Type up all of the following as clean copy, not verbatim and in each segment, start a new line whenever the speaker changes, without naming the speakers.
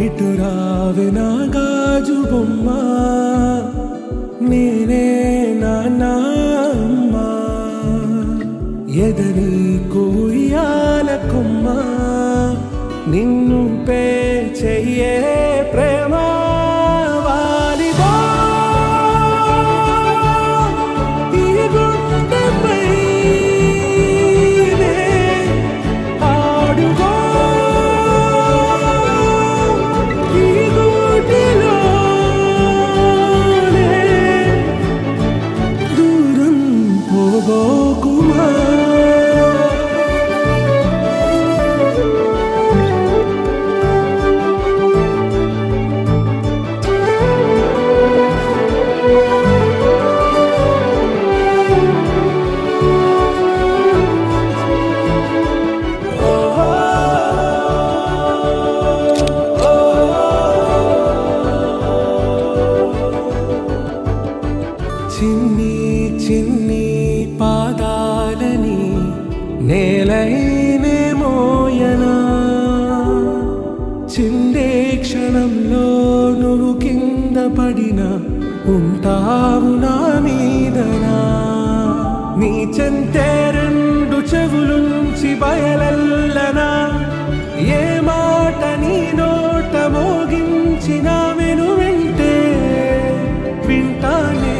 ఇటు రావే నా గాజు బొమ్మ, నేనే నాన్న అమ్మ, ఎదని కోయాల కొమ్మ, నిన్ను పే చెయ్యే ప్రేమ వాలిబో ఈ గుండెపైనే ఆడుకో ఈ గూటిలోనే దూరం పోబోకుమా. చిన్ని చిన్ని పాదాలని నేలైనే మోయనా, చిందే క్షణంలో నువ్వు కింద పడినా ఉంటావు నా మీదనా. నీ చెంతే రెండు చెవులుంచి బయలల్లనా, ఏ మాట నీ నోట మోగించిన వెను వెంటే వింటానే.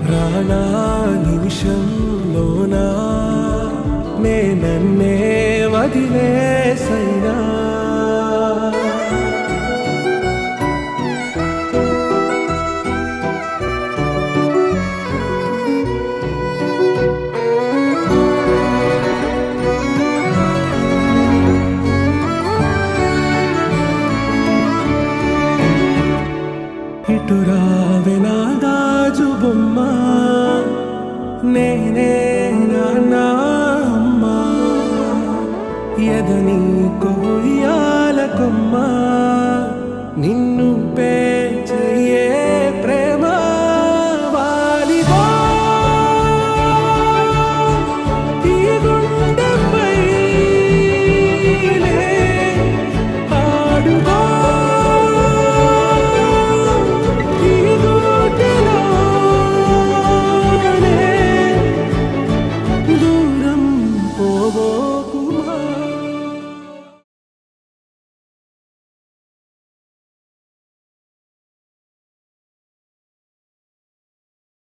రానా నిమిషంలోనా నే నన్నే వదిలేసైనా, ఇటు రావే నా గాజు బొమ్మ, నేనే నాన్న అమ్మ, ఎదని కోయాల కొమ్మ, నిన్ను